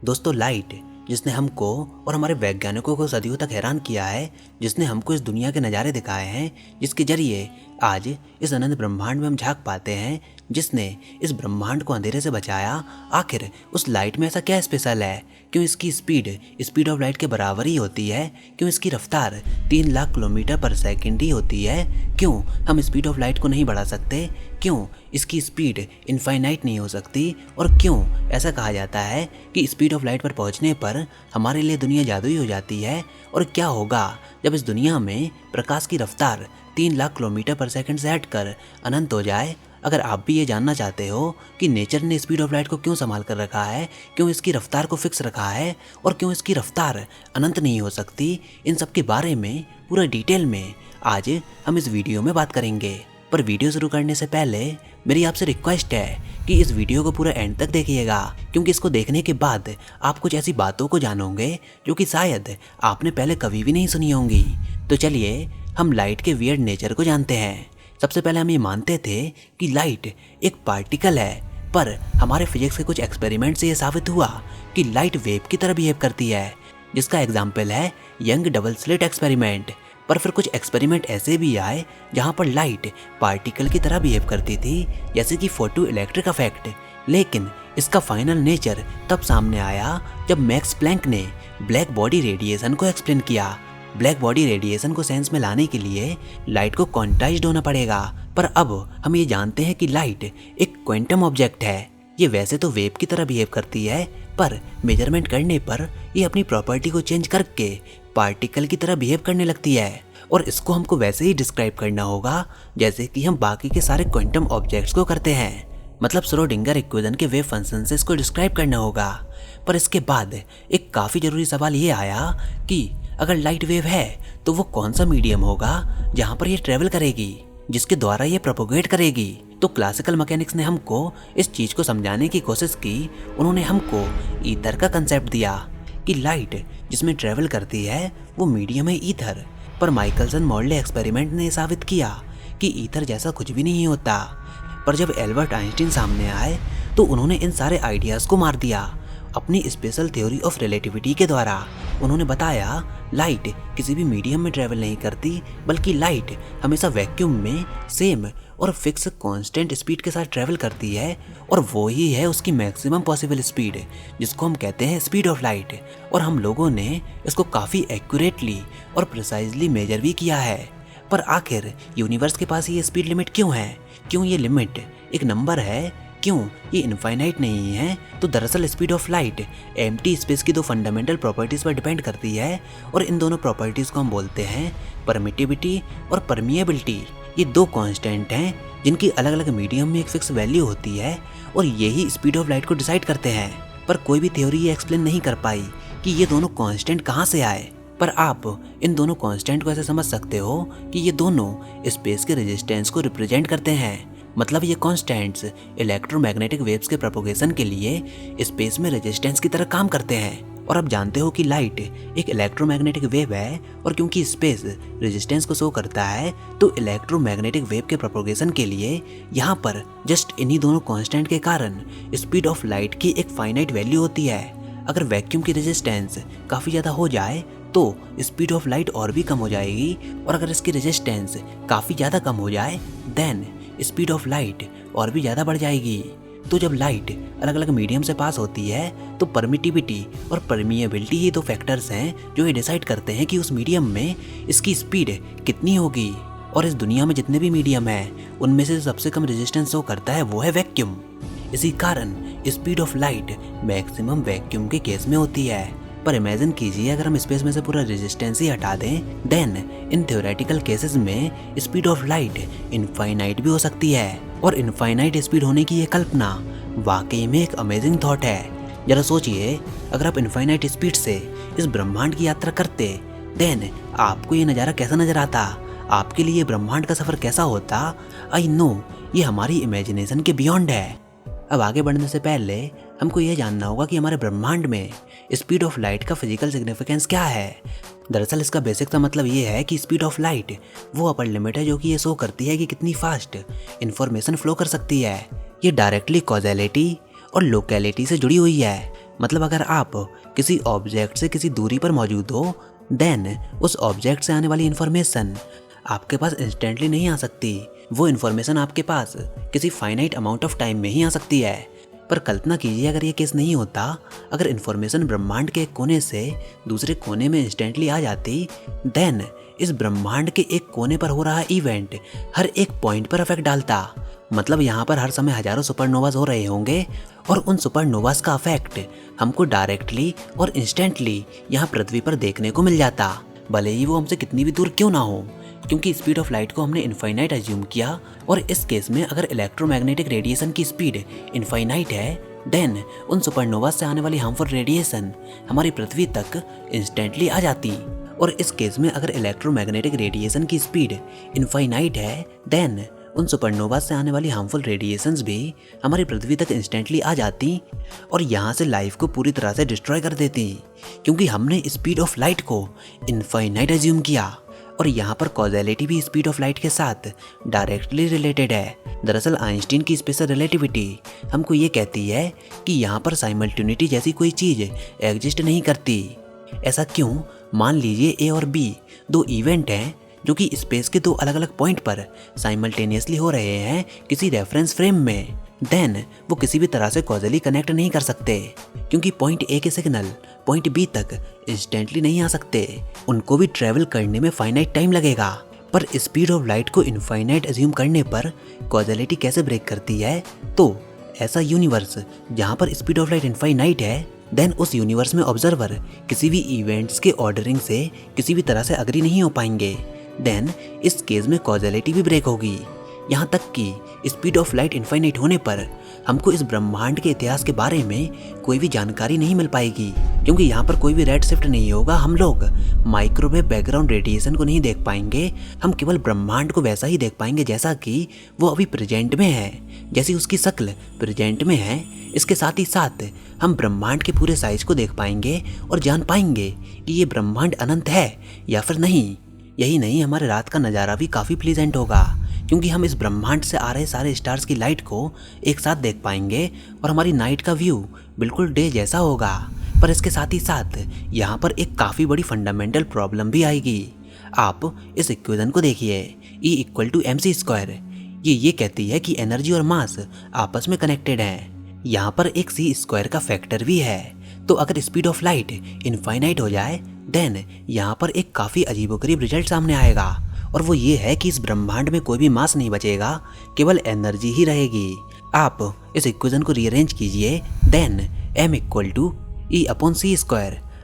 दोस्तों, लाइट जिसने हमको और हमारे वैज्ञानिकों को सदियों तक हैरान किया है, जिसने हमको इस दुनिया के नज़ारे दिखाए हैं, जिसके जरिए आज इस अनंत ब्रह्मांड में हम झांक पाते हैं, जिसने इस ब्रह्मांड को अंधेरे से बचाया, आखिर उस लाइट में ऐसा क्या स्पेशल है? क्यों इसकी स्पीड ऑफ लाइट के बराबर ही होती है? क्यों इसकी रफ्तार 3 लाख किलोमीटर पर सेकंड ही होती है? क्यों हम स्पीड ऑफ लाइट को नहीं बढ़ा सकते? क्यों इसकी स्पीड इनफाइनाइट नहीं हो सकती? और क्यों ऐसा कहा जाता है कि स्पीड ऑफ लाइट पर पहुंचने पर हमारे लिए दुनिया जादुई हो जाती है? और क्या होगा जब इस दुनिया में प्रकाश की रफ्तार 3 लाख किलोमीटर पर सेकंड से हटकर अनंत हो जाए? अगर आप भी ये जानना चाहते हो कि नेचर ने स्पीड ऑफ लाइट को क्यों संभाल कर रखा है, क्यों इसकी रफ्तार को फिक्स रखा है और क्यों इसकी रफ्तार अनंत नहीं हो सकती, इन सब के बारे में पूरा डिटेल में आज हम इस वीडियो में बात करेंगे। पर वीडियो शुरू करने से पहले मेरी आपसे रिक्वेस्ट है कि इस वीडियो को पूरा एंड तक देखिएगा, क्योंकि इसको देखने के बाद आप कुछ ऐसी बातों को जानोगे जो कि शायद आपने पहले कभी भी नहीं सुनी होंगी। तो चलिए हम लाइट के वियर्ड नेचर को जानते हैं। सबसे पहले हम ये मानते थे कि लाइट एक पार्टिकल है, पर हमारे फिजिक्स के कुछ एक्सपेरिमेंट से ये साबित हुआ कि लाइट वेव की तरह बिहेव करती है, जिसका एग्जाम्पल है यंग डबल स्लिट एक्सपेरिमेंट। पर फिर कुछ एक्सपेरिमेंट ऐसे भी आए जहाँ पर लाइट पार्टिकल की तरह बिहेव करती थी, जैसे कि फोटो इलेक्ट्रिक इफेक्ट। लेकिन इसका फाइनल नेचर तब सामने आया जब मैक्स प्लैंक ने ब्लैक बॉडी रेडिएशन को एक्सप्लेन किया। ब्लैक बॉडी रेडिएशन को सेंस में लाने के लिए लाइट को क्वांटाइज्ड होना पड़ेगा। पर अब हम ये जानते हैं कि लाइट एक क्वांटम ऑब्जेक्ट है। ये वैसे तो वेव की तरह बिहेव करती है, पर मेजरमेंट करने पर ये अपनी प्रॉपर्टी को चेंज करके पार्टिकल की तरह बिहेव करने लगती है। और इसको हमको वैसे ही डिस्क्राइब करना होगा जैसे कि हम बाकी के सारे क्वांटम ऑब्जेक्ट्स को करते हैं, मतलब श्रोडिंगर इक्वेशन के वेव फंक्शन से इसको डिस्क्राइब करना होगा। पर इसके बाद एक काफ़ी ज़रूरी सवाल ये आया कि अगर लाइट वेव है तो वो कौन सा मीडियम होगा जहाँ पर ये ट्रेवल करेगी, जिसके द्वारा ये प्रोपोगेट करेगी। तो क्लासिकल मैकेनिक्स ने हमको इस चीज़ को समझाने की कोशिश की। उन्होंने हमको ईथर का कंसेप्ट दिया कि लाइट जिसमें ट्रेवल करती है वो मीडियम है ईथर। पर माइकलसन मॉर्ले एक्सपेरिमेंट ने साबित किया कि ईथर जैसा कुछ भी नहीं होता। पर जब एल्बर्ट आइंस्टीन सामने आए तो उन्होंने इन सारे आइडियाज़ को मार दिया अपनी स्पेशल थ्योरी ऑफ रिलेटिविटी के द्वारा। उन्होंने बताया लाइट किसी भी मीडियम में ट्रेवल नहीं करती, बल्कि लाइट हमेशा वैक्यूम में सेम और फिक्स कांस्टेंट स्पीड के साथ ट्रेवल करती है, और वो ही है उसकी मैक्सिमम पॉसिबल स्पीड, जिसको हम कहते हैं स्पीड ऑफ लाइट। और हम लोगों ने इसको काफ़ी एक्यूरेटली और प्रिसाइजली मेजर भी किया है। पर आखिर यूनिवर्स के पास ये स्पीड लिमिट क्यों है? क्यों ये लिमिट एक नंबर है? क्यों ये इनफाइनाइट नहीं है? तो दरअसल speed of light empty space की 2 फंडामेंटल प्रॉपर्टीज़ पर डिपेंड करती है, और इन दोनों प्रॉपर्टीज़ को हम बोलते हैं परमिटिविटी और परमिएबिलिटी। ये 2 कांस्टेंट हैं जिनकी अलग अलग मीडियम में एक फिक्स वैल्यू होती है, और यही स्पीड ऑफ लाइट को डिसाइड करते हैं। पर कोई भी थ्योरी ये एक्सप्लेन नहीं कर पाई कि ये दोनों कांस्टेंट कहाँ से आए। पर आप इन दोनों कांस्टेंट को ऐसे समझ सकते हो कि ये दोनों स्पेस के रेजिस्टेंस को रिप्रेजेंट करते हैं। मतलब ये कांस्टेंट्स इलेक्ट्रोमैग्नेटिक वेव्स के प्रोपोगेशन के लिए स्पेस में रेजिस्टेंस की तरह काम करते हैं। और आप जानते हो कि लाइट एक इलेक्ट्रोमैग्नेटिक वेव है, और क्योंकि स्पेस रेजिस्टेंस को शो करता है तो इलेक्ट्रोमैग्नेटिक वेव के प्रोपोगेशन के लिए यहाँ पर जस्ट इन्हीं दोनों कांस्टेंट के कारण स्पीड ऑफ लाइट की एक फाइनाइट वैल्यू होती है। अगर वैक्यूम की रेजिस्टेंस काफ़ी ज़्यादा हो जाए तो स्पीड ऑफ लाइट और भी कम हो जाएगी, और अगर इसकी रेजिस्टेंस काफ़ी ज़्यादा कम हो जाए देन स्पीड ऑफ लाइट और भी ज़्यादा बढ़ जाएगी। तो जब लाइट अलग अलग मीडियम से पास होती है तो परमिटिविटी और परमिएबिलिटी ही 2 फैक्टर्स हैं जो ये डिसाइड करते हैं कि उस मीडियम में इसकी स्पीड कितनी होगी। और इस दुनिया में जितने भी मीडियम हैं उनमें से सबसे कम रेजिस्टेंस शो करता है वो है वैक्यूम। इसी कारण speed of light maximum vacuum के केस में होती है। पर इमेजिन कीजिए अगर हम स्पेस में से पूरा रेजिस्टेंस ही हटा दें, देन इन थ्योरेटिकल केसेस में स्पीड ऑफ लाइट इनफाइनाइट भी हो सकती है। और इनफाइनाइट स्पीड होने की ये कल्पना वाकई में एक अमेजिंग थॉट है। जरा सोचिए, अगर आप इनफाइनाइट स्पीड से इस ब्रह्मांड की यात्रा करते, देन आपको ये नज़ारा कैसा नजर आता? आपके लिए ब्रह्मांड का सफ़र कैसा होता? आई नो ये हमारी इमेजिनेशन के बियॉन्ड है। अब आगे बढ़ने से पहले हमको ये जानना होगा कि हमारे ब्रह्मांड में स्पीड ऑफ लाइट का फिजिकल सिग्निफिकेंस क्या है। दरअसल इसका बेसिक सा मतलब ये है कि स्पीड ऑफ लाइट वो अपर लिमिट है जो कि ये शो करती है कि कितनी फास्ट इन्फॉर्मेशन फ्लो कर सकती है। ये डायरेक्टली कॉजेलिटी और लोकेलिटी से जुड़ी हुई है। मतलब अगर आप किसी ऑब्जेक्ट से किसी दूरी पर मौजूद हो, देन उस ऑब्जेक्ट से आने वाली इन्फॉर्मेशन आपके पास इंस्टेंटली नहीं आ सकती। वो इन्फॉर्मेशन आपके पास किसी फाइनाइट अमाउंट ऑफ टाइम में ही आ सकती है। पर कल्पना कीजिए अगर ये केस नहीं होता, अगर इन्फॉर्मेशन ब्रह्मांड के एक कोने से दूसरे कोने में इंस्टेंटली आ जाती, देन इस ब्रह्मांड के एक कोने पर हो रहा इवेंट हर एक पॉइंट पर इफेक्ट डालता। मतलब यहाँ पर हर समय हजारों सुपरनोवाज हो रहे होंगे और उन सुपरनोवाज का इफेक्ट हमको डायरेक्टली और इंस्टेंटली यहाँ पृथ्वी पर देखने को मिल जाता, भले ही वो हमसे कितनी भी दूर क्यों ना हो, क्योंकि स्पीड ऑफ लाइट को हमने इनफाइनाइट अज्यूम किया। और इस केस में अगर इलेक्ट्रोमैग्नेटिक रेडिएशन की स्पीड इनफाइनाइट है, देन उन सुपरनोवाज से आने वाली हार्मफुल रेडिएशन हमारी पृथ्वी तक इंस्टेंटली आ जाती। और इस केस में अगर इलेक्ट्रोमैग्नेटिक रेडिएशन की स्पीड इनफाइनाइट है, देन उन सुपरनोवाज से आने वाली हार्मफुल रेडिएशंस भी हमारी पृथ्वी तक इंस्टेंटली आ जाती और यहाँ से लाइफ को पूरी तरह से डिस्ट्रॉय कर देती, क्योंकि हमने स्पीड ऑफ लाइट को इनफाइनाइट अज्यूम किया। और यहाँ पर कॉजेलिटी भी स्पीड ऑफ लाइट के साथ डायरेक्टली रिलेटेड है। दरअसल आइंस्टीन की स्पेशल रिलेटिविटी हमको ये कहती है कि यहाँ पर साइमल्टेनिटी जैसी कोई चीज़ एग्जिस्ट नहीं करती। ऐसा क्यों? मान लीजिए ए और बी दो इवेंट हैं जो कि स्पेस के दो अलग अलग पॉइंट पर साइमल्टेनियसली हो रहे हैं किसी रेफरेंस फ्रेम में, देन वो किसी भी तरह से कॉजली कनेक्ट नहीं कर सकते, क्योंकि पॉइंट ए के सिग्नल पॉइंट बी तक इंस्टेंटली नहीं आ सकते। उनको भी ट्रैवल करने में फाइनाइट टाइम लगेगा। पर स्पीड ऑफ लाइट को इनफाइनाइट अज्यूम करने पर कॉजलिटी कैसे ब्रेक करती है? तो ऐसा यूनिवर्स जहाँ पर स्पीड ऑफ लाइट इनफाइनाइट है, देन उस यूनिवर्स में ऑब्जर्वर किसी भी इवेंट्स के ऑर्डरिंग से किसी भी तरह से अग्री नहीं हो पाएंगे। देन इस केस में कॉजलिटी भी ब्रेक होगी। यहाँ तक कि स्पीड ऑफ लाइट इनफाइनाइट होने पर हमको इस ब्रह्मांड के इतिहास के बारे में कोई भी जानकारी नहीं मिल पाएगी, क्योंकि यहाँ पर कोई भी रेड शिफ्ट नहीं होगा। हम लोग माइक्रोवेव बैकग्राउंड रेडिएशन को नहीं देख पाएंगे। हम केवल ब्रह्मांड को वैसा ही देख पाएंगे जैसा कि वो अभी प्रेजेंट में है, जैसी उसकी शक्ल प्रेजेंट में है। इसके साथ ही साथ हम ब्रह्मांड के पूरे साइज को देख पाएंगे और जान पाएंगे कि ये ब्रह्मांड अनंत है या फिर नहीं। यही नहीं, हमारे रात का नज़ारा भी काफ़ी प्लीजेंट होगा, क्योंकि हम इस ब्रह्मांड से आ रहे सारे स्टार्स की लाइट को एक साथ देख पाएंगे और हमारी नाइट का व्यू बिल्कुल डे जैसा होगा। पर इसके साथ ही साथ यहाँ पर एक काफ़ी बड़ी फंडामेंटल प्रॉब्लम भी आएगी। आप इस इक्वेशन को देखिए, E=mc²। ये कहती है कि एनर्जी और मास आपस में कनेक्टेड हैं। यहाँ पर एक c² का फैक्टर भी है। तो अगर स्पीड ऑफ लाइट इनफाइनाइट हो जाए, देन यहाँ पर एक काफ़ी अजीबोगरीब रिजल्ट सामने आएगा, और वो ये है कि इस ब्रह्मांड में कोई भी मास नहीं बचेगा, केवल एनर्जी ही रहेगी। आप इस इक्वेशन को रीअरेंज कीजिए, देन m=E/c²।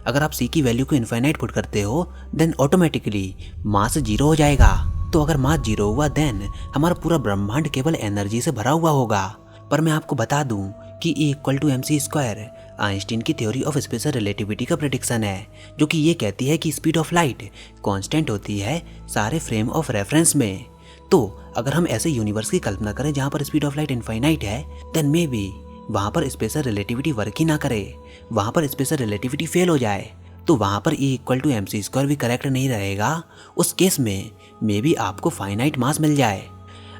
अगर आप c की वैल्यू को इनफाइनाइट पुट करते हो, देन ऑटोमेटिकली मास 0 हो जाएगा। तो अगर मास 0 हुआ, देन हमारा पूरा ब्रह्मांड केवल एनर्जी से भरा हुआ होगा। पर मैं आपको बता दूं कि E=mc² आइंस्टीन की थ्योरी ऑफ स्पेशल रिलेटिविटी का प्रेडिक्शन है, जो कि ये कहती है कि स्पीड ऑफ लाइट कांस्टेंट होती है सारे फ्रेम ऑफ रेफरेंस में। तो अगर हम ऐसे यूनिवर्स की कल्पना करें जहाँ पर स्पीड ऑफ लाइट इनफाइनाइट है, देन मे बी वहाँ पर स्पेशल रिलेटिविटी वर्क ही ना करे, वहाँ पर स्पेशल रिलेटिविटी फेल हो जाए। तो वहाँ पर E=mc² भी करेक्ट नहीं रहेगा। उस केस में मे बी आपको फाइनाइट मास मिल जाए।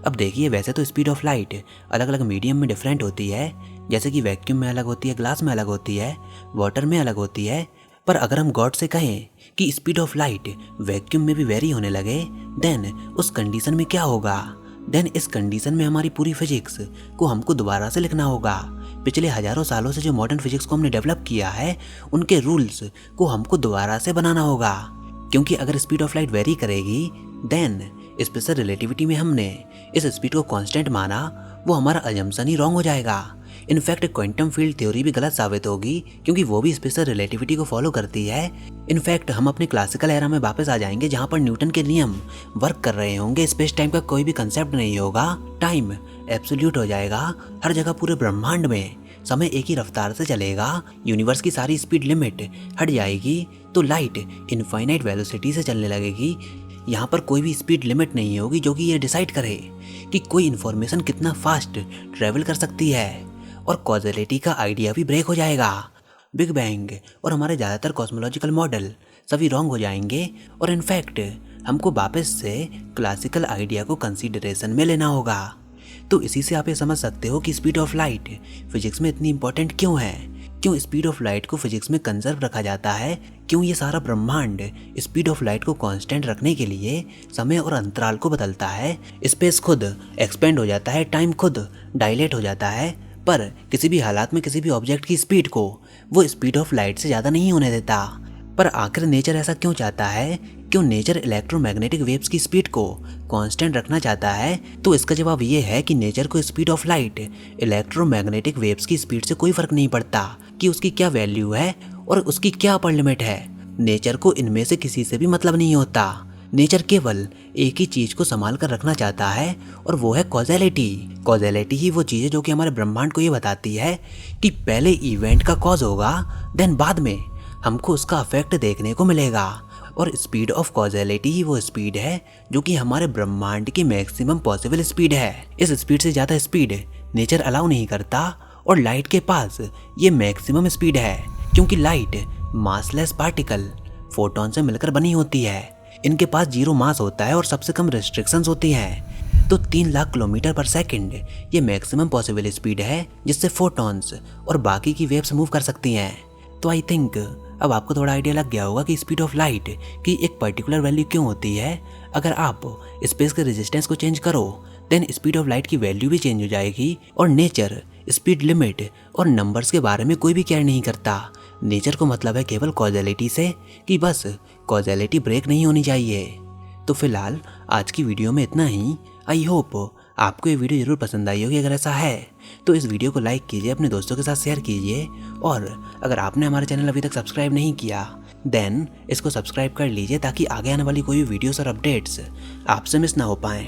अब देखिए, वैसे तो स्पीड ऑफ लाइट अलग अलग मीडियम में डिफरेंट होती है, जैसे कि वैक्यूम में अलग होती है, ग्लास में अलग होती है, वाटर में अलग होती है। पर अगर हम गॉड से कहें कि स्पीड ऑफ लाइट वैक्यूम में भी वेरी होने लगे, देन उस कंडीशन में क्या होगा? देन इस कंडीशन में हमारी पूरी फिजिक्स को हमको दोबारा से लिखना होगा। पिछले हजारों सालों से जो मॉडर्न फिजिक्स को हमने डेवलप किया है, उनके रूल्स को हमको दोबारा से बनाना होगा, क्योंकि अगर स्पीड ऑफ लाइट वेरी करेगी, देन स्पेशल रिलेटिविटी में हमने इस स्पीड को कांस्टेंट माना, वो हमारा अजम्पशन ही रॉन्ग हो जाएगा। इनफैक्ट क्वांटम फील्ड थ्योरी भी गलत साबित होगी, क्योंकि वो भी स्पेशल रिलेटिविटी को फॉलो करती है। इनफैक्ट हम अपने क्लासिकल एरा में वापस आ जाएंगे, जहाँ पर न्यूटन के नियम वर्क कर रहे होंगे। स्पेस टाइम का कोई भी कंसेप्ट नहीं होगा, टाइम एब्सोल्यूट हो जाएगा। हर जगह पूरे ब्रह्मांड में समय एक ही रफ्तार से चलेगा। यूनिवर्स की सारी स्पीड लिमिट हट जाएगी, तो लाइट इनफाइनाइट वेलोसिटी से चलने लगेगी। यहाँ पर कोई भी स्पीड लिमिट नहीं होगी जो कि ये डिसाइड करे कि कोई इन्फॉर्मेशन कितना फास्ट ट्रेवल कर सकती है। और कॉजलिटी का आइडिया भी ब्रेक हो जाएगा। बिग बैंग और हमारे ज़्यादातर कॉस्मोलॉजिकल मॉडल सभी रॉन्ग हो जाएंगे, और इनफैक्ट हमको वापस से क्लासिकल आइडिया को कंसीडरेशन में लेना होगा। तो इसी से आप ये समझ सकते हो कि स्पीड ऑफ लाइट फिजिक्स में इतनी इंपॉर्टेंट क्यों है, क्यों स्पीड ऑफ लाइट को फिजिक्स में कंजर्व रखा जाता है, क्यों ये सारा ब्रह्मांड स्पीड ऑफ लाइट को कांस्टेंट रखने के लिए समय और अंतराल को बदलता है, स्पेस खुद एक्सपेंड हो जाता है, टाइम खुद डायलेट हो जाता है, पर किसी भी हालात में किसी भी ऑब्जेक्ट की स्पीड को वो स्पीड ऑफ लाइट से ज़्यादा नहीं होने देता। पर आखिर नेचर ऐसा क्यों चाहता है, क्यों नेचर इलेक्ट्रोमैग्नेटिक वेव्स की स्पीड को कांस्टेंट रखना चाहता है? तो इसका जवाब ये है कि नेचर को speed of light electromagnetic waves की स्पीड से कोई फर्क नहीं पड़ता कि उसकी क्या वैल्यू है और उसकी क्या अपर लिमिट है। नेचर को इनमें से किसी से भी मतलब नहीं होता। नेचर केवल एक ही चीज को संभाल कर रखना चाहता है और वो है कॉजेलिटी। कॉजेलिटी ही वो चीज है जो कि हमारे ब्रह्मांड को ये बताती है कि पहले इवेंट का कॉज होगा, देन बाद में हमको उसका इफेक्ट देखने को मिलेगा। और स्पीड ऑफ कॉजेलिटी ही वो स्पीड है जो कि हमारे ब्रह्मांड की मैक्सिमम पॉसिबल स्पीड है। इस स्पीड से ज़्यादा स्पीड नेचर अलाउ नहीं करता और लाइट के पास ये मैक्सिमम स्पीड है, क्योंकि लाइट मासलेस पार्टिकल फोटोन से मिलकर बनी होती है। इनके पास 0 मास होता है और सबसे कम रिस्ट्रिक्शंस होती हैं। तो 3 लाख किलोमीटर पर सेकंड ये मैक्सिमम पॉसिबल स्पीड है जिससे फोटॉन्स और बाकी की वेव्स मूव कर सकती हैं। तो आई थिंक अब आपको थोड़ा आइडिया लग गया होगा कि स्पीड ऑफ लाइट की एक पर्टिकुलर वैल्यू क्यों होती है। अगर आप स्पेस के रेजिस्टेंस को चेंज करो देन स्पीड ऑफ लाइट की वैल्यू भी चेंज हो जाएगी। और नेचर स्पीड लिमिट और नंबर्स के बारे में कोई भी केयर नहीं करता। नेचर को मतलब है केवल कॉजेलिटी से कि बस कॉजेलिटी ब्रेक नहीं होनी चाहिए। तो फिलहाल आज की वीडियो में इतना ही। आई होप आपको ये वीडियो ज़रूर पसंद आई होगी। अगर ऐसा है तो इस वीडियो को लाइक कीजिए, अपने दोस्तों के साथ शेयर कीजिए, और अगर आपने हमारे चैनल अभी तक सब्सक्राइब नहीं किया देन इसको सब्सक्राइब कर लीजिए ताकि आगे आने वाली कोई भी वीडियोस और अपडेट्स आपसे मिस ना हो पाएँ।